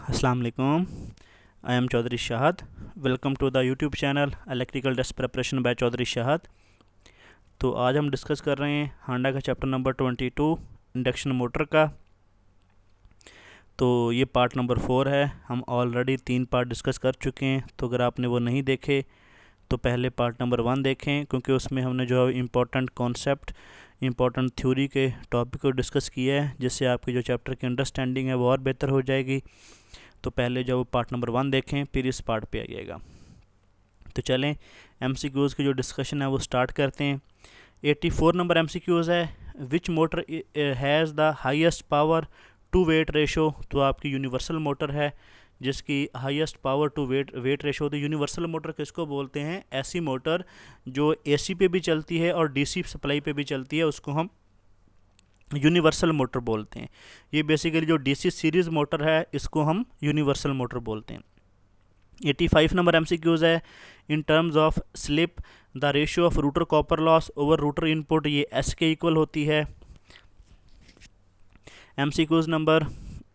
अस्सलाम वालेकुम। I am Chaudhary Shahad. Welcome to the YouTube channel electrical test preparation by Chaudhary Shahad. तो आज हम डिस्कस कर रहे हैं हांडा का चैप्टर नंबर 22 इंडक्शन मोटर का। तो ये पार्ट नंबर 4 है। हम ऑलरेडी 3 पार्ट डिस्कस कर चुके हैं, तो अगर आपने वो नहीं देखे तो पहले पार्ट नंबर 1 देखें, क्योंकि उसमें हमने जो है इम्पोर्टेंट कॉन्सेप्ट, इम्पोर्टेंट थ्योरी के टॉपिक को डिस्कस किया है, जिससे आपकी जो चैप्टर की अंडरस्टैंडिंग है वो और बेहतर हो जाएगी। तो पहले जो पार्ट नंबर 1 देखें, फिर इस पार्ट पे आइएगा। तो चलें एमसीक्यूज़ की जो डिस्कशन है वो स्टार्ट करते हैं। 84 नंबर एमसीक्यूज़ है, which motor has the highest power to weight ratio. तो आपकी यूनिवर्सल मोटर है जिसकी highest power to weight ratio. तो यूनिवर्सल मोटर किसको बोलते हैं? ऐसी मोटर जो एसी पे भी चलती है और डीसी सप्लाई पे भी चलती है, उसको हम यूनिवर्सल मोटर बोलते हैं। ये बेसिकली जो डीसी सीरीज़ मोटर है, इसको हम यूनिवर्सल मोटर बोलते हैं। 85 नंबर एमसीक्यूज़ है, in terms of slip the ratio of rotor copper loss over rotor input, ये एस के इक्वल होती है। एमसीक्यूज़ नंबर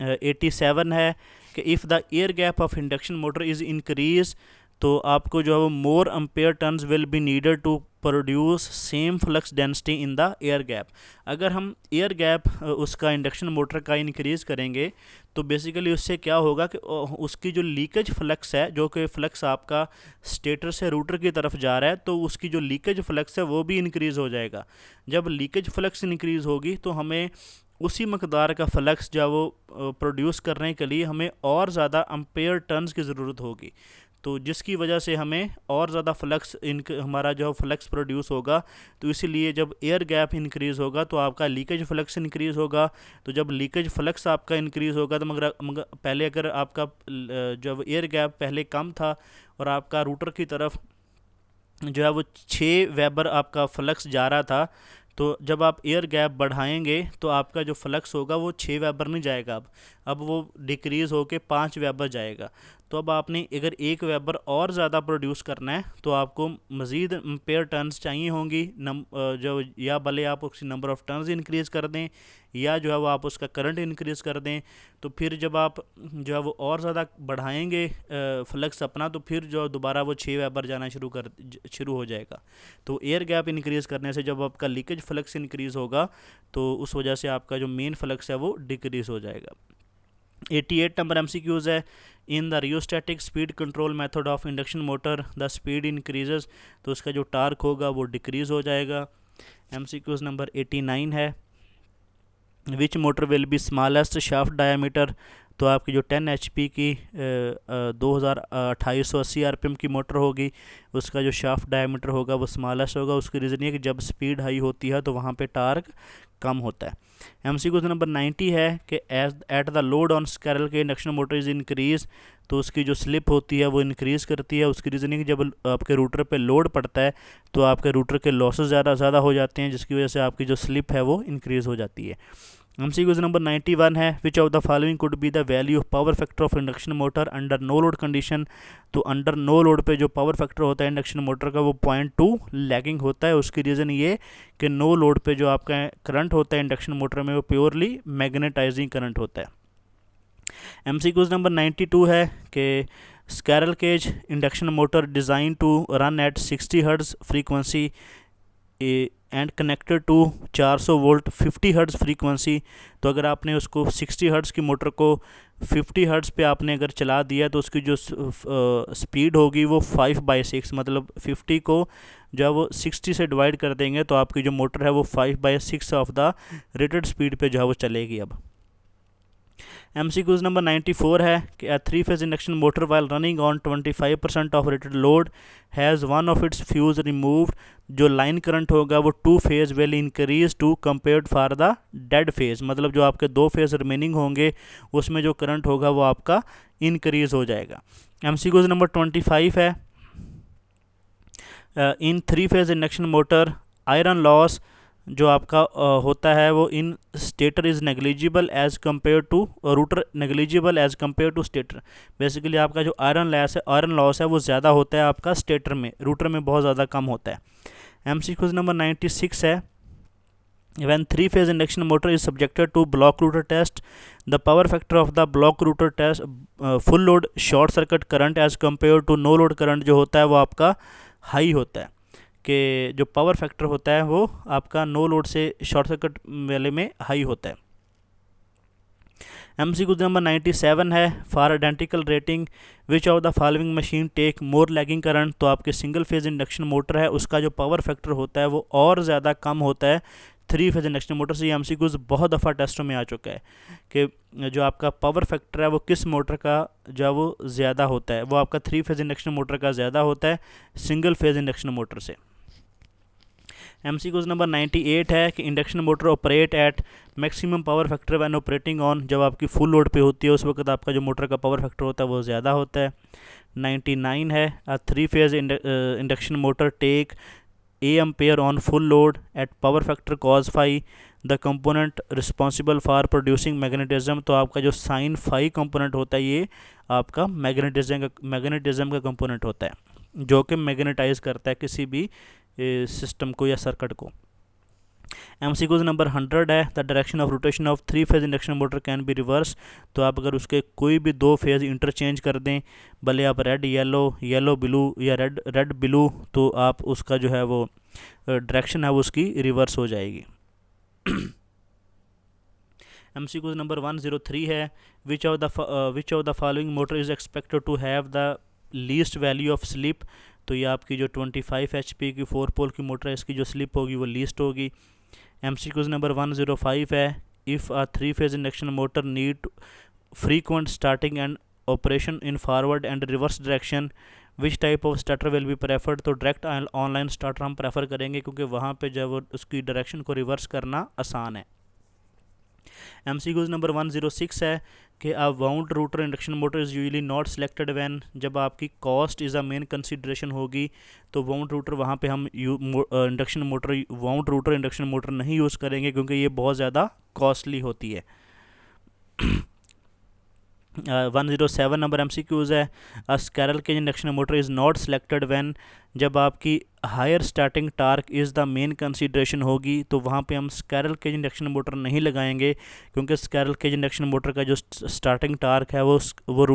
87 है कि if the air gap of induction motor is increase, तो आपको जो है वो more ampere turns will be needed to produce same flux density in the air gap. अगर हम एयर गैप उसका इंडक्शन मोटर का इंक्रीज़ करेंगे तो बेसिकली उससे क्या होगा कि उसकी जो लीकेज फ्लक्स है, जो कि फ्लक्स आपका स्टेटर से रूटर की तरफ जा रहा है, तो उसकी जो लीकेज फ्लक्स है वो भी इंक्रीज़ हो जाएगा। जब लीकेज फ्लक्स इंक्रीज़ होगी तो हमें उसी मकदार का फ्लक्स जो वो प्रोड्यूस करने के लिए हमें और ज़्यादा अम्पेयर टर्न्स की ज़रूरत होगी। तो जिसकी वजह से हमें और ज़्यादा फ्लक्स हमारा जो फ्लक्स प्रोड्यूस होगा। तो इसीलिए जब एयर गैप इंक्रीज़ होगा तो आपका लीकेज फ्लक्स इंक्रीज़ होगा। तो जब लीकेज फ्लक्स आपका इंक्रीज़ होगा तो मगर पहले अगर आपका जब एयर गैप पहले कम था और आपका रूटर की तरफ जो है वो 6 वेबर आपका फ्लक्स जा रहा था, तो जब आप एयर गैप बढ़ाएंगे तो आपका जो फ्लक्स होगा वो 6 वेबर नहीं जाएगा, अब वो डिक्रीज़ होके 5 वेबर जाएगा। तो अब आपने अगर 1 वेबर और ज़्यादा प्रोड्यूस करना है तो आपको मज़ीद एम्पेयर टर्न्स चाहिए होंगी। जो या भले आप उसकी नंबर ऑफ़ टर्न्स इंक्रीज़ कर दें या जो है वो आप उसका करंट इंक्रीज़ कर दें। तो फिर जब आप जो है वो और ज़्यादा बढ़ाएंगे फ्लक्स अपना, तो फिर जो दोबारा वो 6 वेबर जाना शुरू हो जाएगा। तो एयर गैप इंक्रीज़ करने से जब आपका लीकेज फ्लक्स इंक्रीज़ होगा तो उस वजह से आपका जो मेन फ्लक्स है वो डिक्रीज़ हो जाएगा। 88 नंबर एमसीक्यूज़ है, in the rheostatic speed control method of induction motor the speed increases. तो उसका जो टार्क होगा वो डिक्रीज़ हो जाएगा। एमसीक्यूज़ नंबर 89 है, which motor will be smallest shaft diameter. तो आपकी जो 10 HP की 2880 RPM की मोटर होगी, उसका जो शाफ्ट डायामीटर होगा वो स्मॉलेस्ट होगा। उसकी रीज़न ये कि जब स्पीड हाई होती है तो वहाँ पे टार्क कम होता है। एमसीक्यू नंबर 90 है कि at the load on squirrel के इंडक्शन मोटर इज़ इंक्रीज। तो उसकी जो स्लिप होती है वो इंक्रीज़ करती है। उसकी रीज़न है कि जब आपके रूटर पे लोड पड़ता है तो आपके रूटर के लॉसेस ज़्यादा हो जाते हैं, जिसकी वजह से आपकी जो स्लिप है वो इंक्रीज़ हो जाती है। एमसीक्यूज़ नंबर 91 है, which of the following could be the value of power factor of induction motor under no load condition. तो अंडर नो लोड पे जो पावर फैक्टर होता है इंडक्शन मोटर का वो 0.2 लैगिंग होता है। उसकी रीज़न ये कि नो लोड पे जो आपका करंट होता है इंडक्शन मोटर में वो प्योरली मैग्नेटाइजिंग करंट होता है। एमसीक्यूज़ नंबर 92 है कि squirrel cage induction motor design to run at 60 hertz frequency and connected to 400 volt 50 hertz frequency. तो अगर आपने उसको 60 हर्ट्ज़ की मोटर को 50 हर्ट्ज़ पे आपने अगर चला दिया तो उसकी जो स्पीड होगी वो 5/6, मतलब 50 को जो है वो 60 से डिवाइड कर देंगे तो आपकी जो मोटर है वो 5/6 ऑफ द रेटेड स्पीड पे जो है वो चलेगी। अब एमसीक्यूज़ नंबर 94 है कि a three phase induction motor while running on 25% of rated load has one of its fuse removed. जो लाइन करंट होगा वो 2 phase will increase to compared for the dead phase, मतलब जो आपके 2 फेज रिमेनिंग होंगे उसमें जो करंट होगा वो आपका इंक्रीज हो जाएगा। एमसीक्यूज़ नंबर 25 है, in three phase induction motor iron loss जो आपका होता है वो in stator is negligible as compare to rotor, negligible as compare to stator. Basically आपका जो आयरन लॉस है वो ज़्यादा होता है आपका स्टेटर में, रूटर में बहुत ज़्यादा कम होता है। एमसीक्यूज़ नंबर 96 है, When three-phase induction motor is subjected to block rotor test, the power factor of the block rotor test full load short circuit current as compared to no load current जो होता है वो आपका high होता है, कि जो पावर फैक्टर होता है वो आपका नो लोड से शॉर्ट सर्किट वाले में हाई होता है। MCQ नंबर 97 है, for identical rating which of the following machine take more lagging current. तो आपके सिंगल फेज इंडक्शन मोटर है उसका जो पावर फैक्टर होता है वो और ज़्यादा कम होता है थ्री फेज इंडक्शन मोटर से। ये MCQ बहुत दफ़ा टेस्टों में आ चुका है कि जो आपका पावर फैक्टर है वो किस मोटर का जो है वो ज़्यादा होता है, वो आपका थ्री फेज इंडक्शन मोटर का ज़्यादा होता है सिंगल फेज इंडक्शन मोटर से। MCQ नंबर 98 है कि induction motor operate at maximum power factor when operating on. जब आपकी फुल लोड पे होती है उस वक्त आपका जो मोटर का पावर फैक्टर होता है वो ज़्यादा होता है। 99 है, three phase induction motor take A ampere on full load at power factor cos phi, the component responsible for producing magnetism। तो आपका जो साइन फाई कंपोनेंट होता है ये आपका मैग्नेटिज्म का कंपोनेंट होता है जो कि मैग्नेटाइज करता है किसी भी सिस्टम को या सर्किट को। MCQ नंबर 100 है, the direction of rotation of three phase induction motor can be reverse. तो आप अगर उसके कोई भी दो फेज इंटरचेंज कर दें, भले आप रेड येलो, येलो ब्लू या रेड रेड ब्लू, तो आप उसका जो है वो डायरेक्शन है वो उसकी रिवर्स हो जाएगी। MCQ नंबर 103 है, which of the following motor is expected to have the least value of slip. तो ये आपकी जो 25 HP की 4 पोल की मोटर है इसकी जो स्लिप होगी वो लीस्ट होगी। MCQ नंबर 105 है, if a three phase induction motor need frequent starting and operation in forward and reverse direction which type of starter will be preferred. तो डायरेक्ट ऑनलाइन स्टार्टर हम prefer करेंगे क्योंकि वहाँ पे जब उसकी डायरेक्शन को रिवर्स करना आसान है। MCQ नंबर 106 है कि a wound rotor induction motor is usually not selected when. जब आपकी cost is a main consideration होगी तो वाउंड रूटर वहाँ पे हम induction motor wound rotor induction motor नहीं यूज़ करेंगे क्योंकि ये बहुत ज़्यादा कॉस्टली होती है। 107 नंबर MCQs है, a squirrel cage induction motor is not selected when. जब आपकी higher starting torque is the main consideration होगी तो वहाँ पे हम स्कैरल केज इंडक्शन मोटर नहीं लगाएंगे क्योंकि स्कैरल केज इंडक्शन मोटर का जो स्टार्टिंग टार्क है वो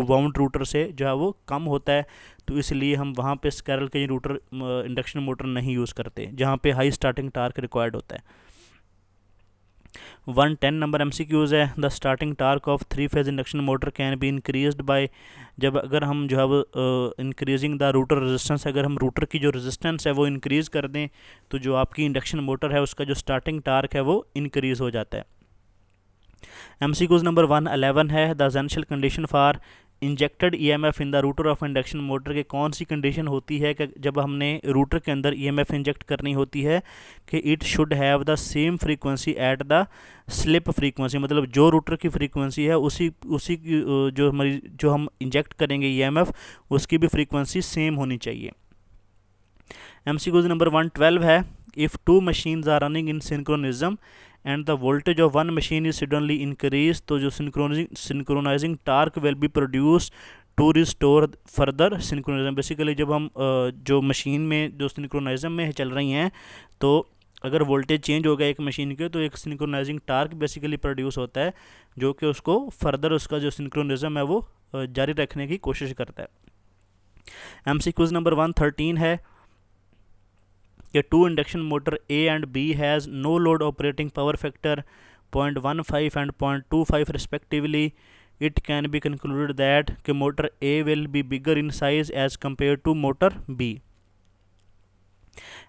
वाउंड रूटर से जो है वो कम होता है, तो इसलिए हम वहाँ पे squirrel cage rotor induction motor नहीं यूज़ करते जहाँ पे हाई स्टार्टिंग टार्क रिक्वायर्ड होता है। 110 नंबर MCQs है, the starting torque of three phase induction motor can be increased by. जब अगर हम जो है वो इंक्रीजिंग द रूटर रेजिस्टेंस, अगर हम रूटर की जो रेजिस्टेंस है वो इंक्रीज़ कर दें तो जो आपकी इंडक्शन मोटर है उसका जो स्टार्टिंग टार्क है वो इंक्रीज़ हो जाता है। MCQs नंबर 111 है, the essential condition for injected EMF in the router of induction motor के कौन सी कंडीशन होती है कि जब हमने रूटर के अंदर EMF इंजेक्ट करनी होती है कि it should have the same frequency at the slip frequency. मतलब जो रूटर की फ्रीक्वेंसी है उसी उसी की जो हम इंजेक्ट करेंगे EMF उसकी भी फ्रीक्वेंसी सेम होनी चाहिए। MCQ नंबर 112 है, if two machines are running in synchronism and the voltage of one machine is suddenly increase, तो जो synchronizing torque will be produce to restore further synchronism. Basically जब हम जो मशीन में जो सिंक्रोनाइज्म में चल रही हैं तो अगर वोल्टेज चेंज हो गया एक मशीन के तो एक सिंक्रोनाइजिंग टार्क बेसिकली प्रोड्यूस होता है जो कि उसको फर्दर उसका जो सिंक्रोनिज्म है वो जारी रखने की कोशिश करता है। MCQ नंबर 113 है कि two induction motor A and B has no load operating power factor 0.15 and 0.25 respectively, it can be concluded that कि motor A will be bigger in size as compare to motor B।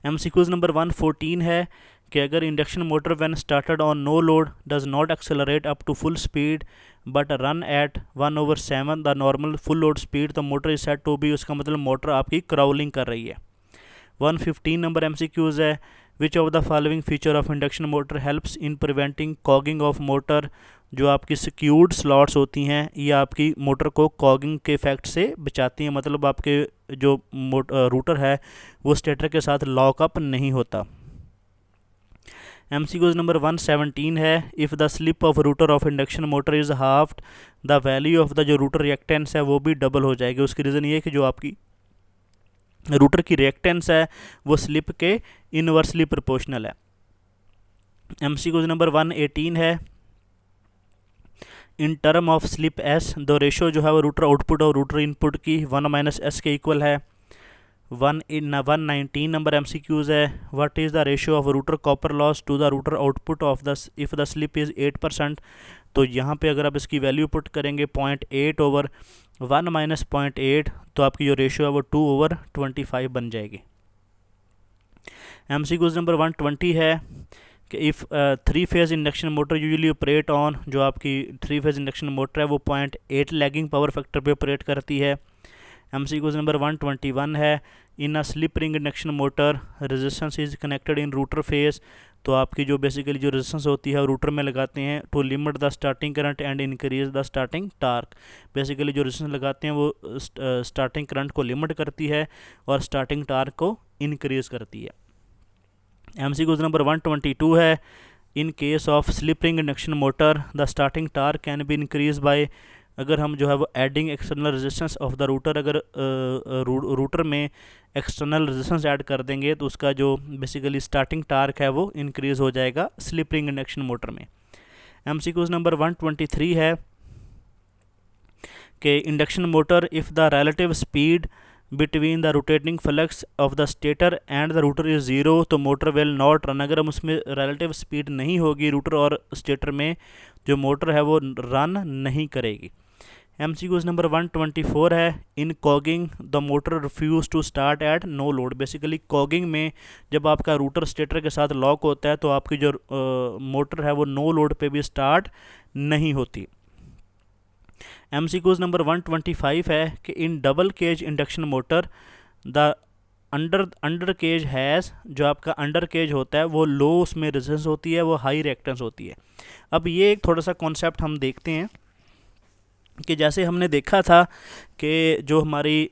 MCQ number 114 है कि अगर induction motor when started on no load does not accelerate up to full speed but run at 1/7 the normal full load speed, तो motor is said to be, उसका मतलब motor आपकी crawling कर रही है। 115 नंबर MCQs है, which of the following feature of induction motor helps in preventing cogging of motor. जो आपकी सिक्यूर्ड स्लॉट्स होती हैं ये आपकी मोटर को कॉगिंग के इफेक्ट से बचाती हैं, मतलब आपके जो रूटर है वो स्टेटर के साथ लॉकअप नहीं होता। MCQ नंबर 117 है, if the slip of router of induction motor is halved the value of the जो रूटर रिएक्टेंस है वो भी डबल हो जाएगी। उसकी रीज़न ये है कि जो आपकी रूटर की रिएक्टेंस है वो स्लिप के इनवर्सली प्रोपोर्शनल है। MCQ नंबर 118 है, in term of slip S the ratio जो है वो रूटर आउटपुट और रूटर इनपुट की 1 - s के इक्वल है। 119 नंबर MCQs है, what is the ratio of rotor copper loss to the rotor output of the if the slip is 8%। तो यहाँ पे अगर आप इसकी वैल्यू पुट करेंगे 0.8 ओवर 1 - 0.8, तो आपकी जो रेशियो है वो 2/25 बन जाएगी। MCQs नंबर 120 है कि if 3 phase induction motor usually operate on, जो आपकी 3 फेज़ इंडक्शन मोटर है वो 0.8 लैगिंग पावर फैक्टर पे ऑपरेट करती है। MCQs नंबर 121 है, in a slip ring induction motor resistance is connected in rotor phase. तो आपकी जो बेसिकली जो रेजिस्टेंस होती है रूटर में लगाते हैं to limit the starting current and increase the starting torque. Basically जो रेजिस्टेंस लगाते हैं वो स्टार्टिंग करंट को लिमिट करती है और स्टार्टिंग टार्क को इंक्रीज करती है। MCQs नंबर 122 है, in case of slip ring induction motor the starting torque can be increase by, अगर हम जो है वो adding external resistance of the router, अगर रूटर में एक्सटर्नल रेजिस्टेंस ऐड कर देंगे तो उसका जो बेसिकली स्टार्टिंग टार्क है वो इंक्रीज़ हो जाएगा स्लिप रिंग इंडक्शन मोटर में। MCQs नंबर 123 है कि induction motor if the relative speed between the rotating flux of the stator and the router is zero, तो मोटर विल नॉट रन। अगर हम उसमें रिलेटिव स्पीड नहीं होगी रूटर और स्टेटर में, जो मोटर है वो रन नहीं करेगी। MCQs नंबर 124 है, in cogging the motor refuse to start at no load. Basically cogging में जब आपका रूटर स्टेटर के साथ लॉक होता है तो आपकी जो मोटर है वो नो लोड पे भी स्टार्ट नहीं होती। MCQs नंबर 125 है कि in double cage induction motor the under cage has, जो आपका अंडर केज होता है वो लो उसमें रेजिस्टेंस होती है, वो हाई रिएक्टेंस होती है। अब ये एक थोड़ा सा कॉन्सेप्ट हम देखते हैं कि जैसे हमने देखा था कि जो हमारी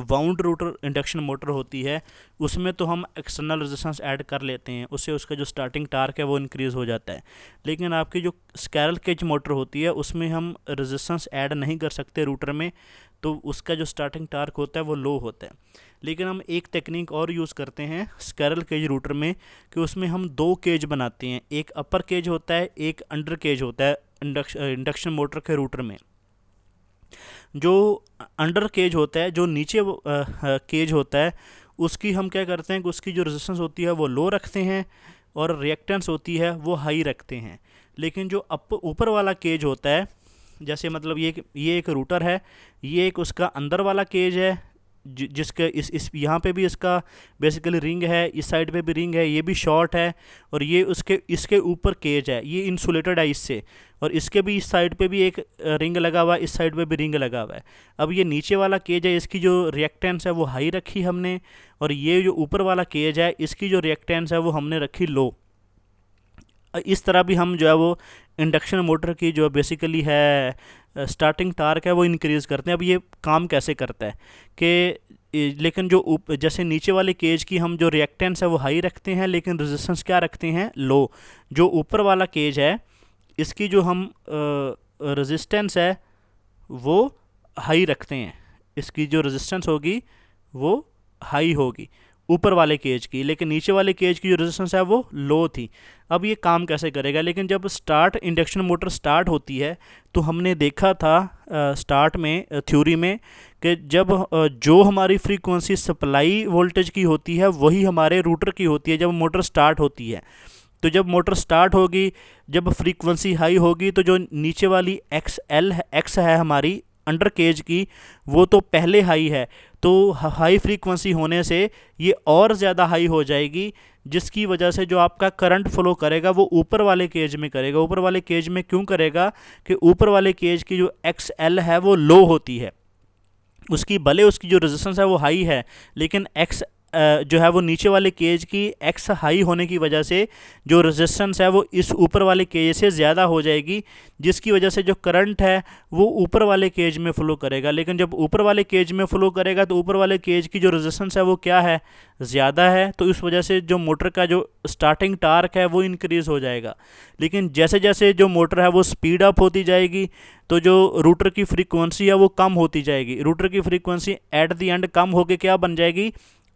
वाउंड रूटर इंडक्शन मोटर होती है उसमें तो हम एक्सटर्नल रेजिस्टेंस ऐड कर लेते हैं, उससे उसका जो स्टार्टिंग टार्क है वो इंक्रीज़ हो जाता है। लेकिन आपकी जो स्कैरल केज मोटर होती है उसमें हम रेजिस्टेंस ऐड नहीं कर सकते रूटर में, तो उसका जो स्टार्टिंग टार्क होता है वो लो होता है। लेकिन हम एक टेक्निक और यूज़ करते हैं स्कैरल केज रूटर में कि उसमें हम 2 केज बनाते हैं, एक अपर केज होता है, एक अंडर केज होता है इंडक्शन मोटर के रूटर में। जो अंडर केज होता है, जो नीचे केज होता है, उसकी हम क्या करते हैं कि उसकी जो रेजिस्टेंस होती है वो लो रखते हैं और रिएक्टेंस होती है वो हाई रखते हैं। लेकिन जो ऊपर वाला केज होता है, जैसे मतलब ये एक रूटर है, ये एक उसका अंदर वाला केज है जिसके इस यहाँ पे भी इसका बेसिकली रिंग है, इस साइड पे भी रिंग है, ये भी शॉर्ट है, और ये इसके ऊपर केज है, ये इंसुलेटेड है इससे, और इसके भी इस साइड पे भी एक रिंग लगा हुआ है, इस साइड पे भी रिंग लगा हुआ है। अब ये नीचे वाला केज है, इसकी जो रिएक्टेंस है वो हाई रखी हमने, और ये जो ऊपर वाला केज है इसकी जो रिएक्टेंस है वो हमने रखी लो। इस तरह भी हम जो है वो इंडक्शन मोटर की जो बेसिकली है स्टार्टिंग टार्क है वो इंक्रीज़ करते हैं। अब ये काम कैसे करता है कि लेकिन जो जैसे नीचे वाले केज की हम जो रिएक्टेंस है वो हाई रखते हैं, लेकिन रेजिस्टेंस क्या रखते हैं, लो। जो ऊपर वाला केज है इसकी जो हम रेजिस्टेंस है वो हाई रखते हैं, इसकी जो रेजिस्टेंस होगी वो हाई होगी ऊपर वाले केज की, लेकिन नीचे वाले केज की जो रेजिस्टेंस है वो लो थी। अब ये काम कैसे करेगा, लेकिन जब इंडक्शन मोटर स्टार्ट होती है तो हमने देखा था स्टार्ट में थ्योरी में कि जब जो हमारी फ्रीक्वेंसी सप्लाई वोल्टेज की होती है वही हमारे रूटर की होती है जब मोटर स्टार्ट होती है। तो जब मोटर स्टार्ट होगी, जब फ्रीक्वेंसी हाई होगी, तो जो नीचे वाली एक्स है हमारी अंडर केज की, वो तो पहले हाई है, तो हाई फ्रीक्वेंसी होने से ये और ज़्यादा हाई हो जाएगी, जिसकी वजह से जो आपका करंट फ्लो करेगा वो ऊपर वाले केज में करेगा। ऊपर वाले केज में क्यों करेगा कि ऊपर वाले केज की जो XL है वो लो होती है, उसकी भले उसकी जो रेजिस्टेंस है वो हाई है, लेकिन एक्स जो है वो नीचे वाले केज की एक्स हाई होने की वजह से जो रेजिस्टेंस है वो इस ऊपर वाले केज से ज़्यादा हो जाएगी, जिसकी वजह से जो करंट है वो ऊपर वाले केज में फ़्लो करेगा। लेकिन जब ऊपर वाले केज में फ़्लो करेगा तो ऊपर वाले केज की जो रेजिस्टेंस है वो क्या है, ज़्यादा है, तो इस वजह से जो मोटर का जो स्टार्टिंग टार्क है वो इंक्रीज़ हो जाएगा। लेकिन जैसे जैसे जो मोटर है वो स्पीड अप होती जाएगी तो जो रूटर की फ्रीक्वेंसी है वो कम होती जाएगी। रूटर की frequency at the and come होकर क्या बन जाएगी,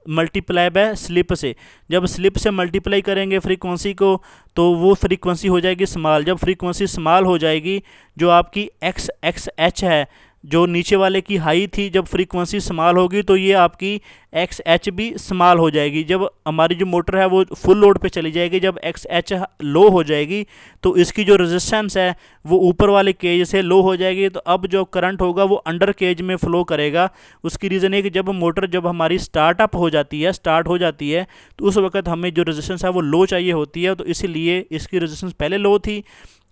मल्टीप्लाई बाय स्लिप से। जब स्लिप से मल्टीप्लाई करेंगे फ्रीक्वेंसी को तो वो फ्रीक्वेंसी हो जाएगी स्मॉल। जब फ्रीक्वेंसी स्मॉल हो जाएगी, जो आपकी एक्स एक्स एच है, जो नीचे वाले की हाई थी, जब फ्रीक्वेंसी स्मॉल होगी तो ये आपकी एक्स एच भी स्मॉल हो जाएगी। जब हमारी जो मोटर है वो फुल लोड पे चली जाएगी, जब एक्स एच लो हो जाएगी तो इसकी जो रेजिस्टेंस है वो ऊपर वाले केज से लो हो जाएगी। तो अब जो करंट होगा वो अंडर केज में फ्लो करेगा। उसकी रीज़न है कि जब मोटर जब हमारी स्टार्ट हो जाती है तो उस वक्त हमें जो रेजिस्टेंस है वो लो चाहिए होती है, तो इसीलिए इसकी रेजिस्टेंस पहले लो थी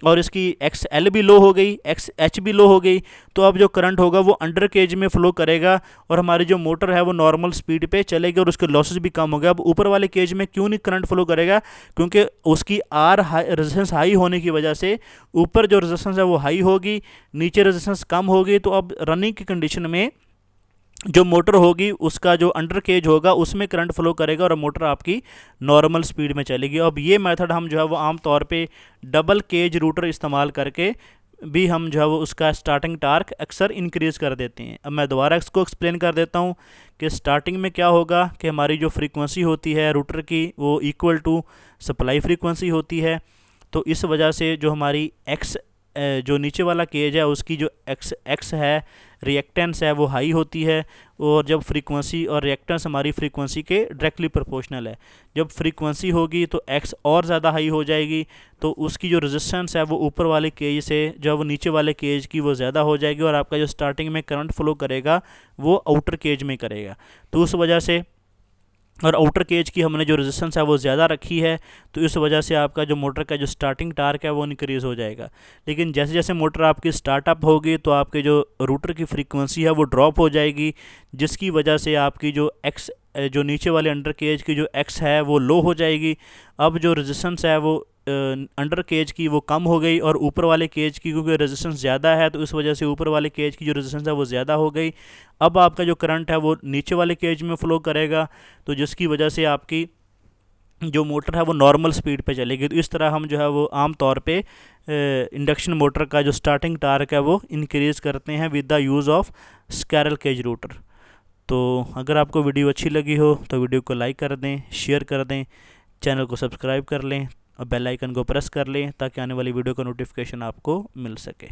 और इसकी एक्स एल भी लो हो गई, एक्स एच भी लो हो गई। तो अब जो करंट होगा वो अंडर केज में फ्लो करेगा और हमारी जो मोटर है वो नॉर्मल स्पीड पे चलेगी और उसके लॉसेस भी कम हो गए। अब ऊपर वाले केज में क्यों नहीं करंट फ्लो करेगा? क्योंकि उसकी आर रेजिस्टेंस हाई होने की वजह से ऊपर जो रेजिस्टेंस है वो हाई होगी, नीचे रेजिस्टेंस कम होगी। तो अब रनिंग की कंडीशन में जो मोटर होगी उसका जो अंडर केज होगा उसमें करंट फ्लो करेगा और मोटर आपकी नॉर्मल स्पीड में चलेगी। अब ये मेथड हम जो है वो आम तौर पे डबल केज रूटर इस्तेमाल करके भी हम जो है वो उसका स्टार्टिंग टार्क अक्सर इंक्रीज़ कर देते हैं। अब मैं दोबारा इसको एक्सप्लेन कर देता हूँ कि स्टार्टिंग में क्या होगा कि हमारी जो फ्रीक्वेंसी होती है रूटर की वो इक्वल टू सप्लाई फ्रीक्वेंसी होती है। तो इस वजह से जो हमारी एक्स जो नीचे वाला केज है उसकी जो एक्स है रिएक्टेंस है वो हाई होती है, और जब फ्रीक्वेंसी और रिएक्टेंस हमारी फ्रीक्वेंसी के डायरेक्टली प्रोपोर्शनल है। जब फ्रीक्वेंसी होगी तो एक्स और ज़्यादा हाई हो जाएगी, तो उसकी जो रेजिस्टेंस है वो ऊपर वाले केज से जो वो नीचे वाले केज की वो ज़्यादा हो जाएगी और आपका जो स्टार्टिंग में करंट फ्लो करेगा वो आउटर केज में करेगा। तो उस वजह से और आउटर केज की हमने जो रेजिस्टेंस है वो ज़्यादा रखी है, तो इस वजह से आपका जो मोटर का जो स्टार्टिंग टार्क है वो इंक्रीज़ हो जाएगा। लेकिन जैसे जैसे मोटर आपकी स्टार्टअप होगी तो आपके जो रूटर की फ्रीक्वेंसी है वो ड्रॉप हो जाएगी, जिसकी वजह से आपकी जो नीचे वाले अंडर केज की जो एक्स है वो लो हो जाएगी। अब जो रेजिस्टेंस है वो अंडर केज की वो कम हो गई और ऊपर वाले केज की क्योंकि रेजिस्टेंस ज़्यादा है तो इस वजह से ऊपर वाले केज की जो रेजिस्टेंस है वो ज़्यादा हो गई। अब आपका जो करंट है वो नीचे वाले केज में फ़्लो करेगा, तो जिसकी वजह से आपकी जो मोटर है वो नॉर्मल स्पीड पे चलेगी। तो इस तरह हम जो है वो आम तौर पे इंडक्शन मोटर का जो स्टार्टिंग टार्क है वो इंक्रीज़ करते हैं with the use of squirrel cage rotor. तो अगर आपको वीडियो अच्छी लगी हो तो वीडियो को लाइक कर दें, शेयर कर दें, चैनल को सब्सक्राइब कर लें और बेल आइकन को प्रेस कर लें ताकि आने वाली वीडियो का नोटिफिकेशन आपको मिल सके।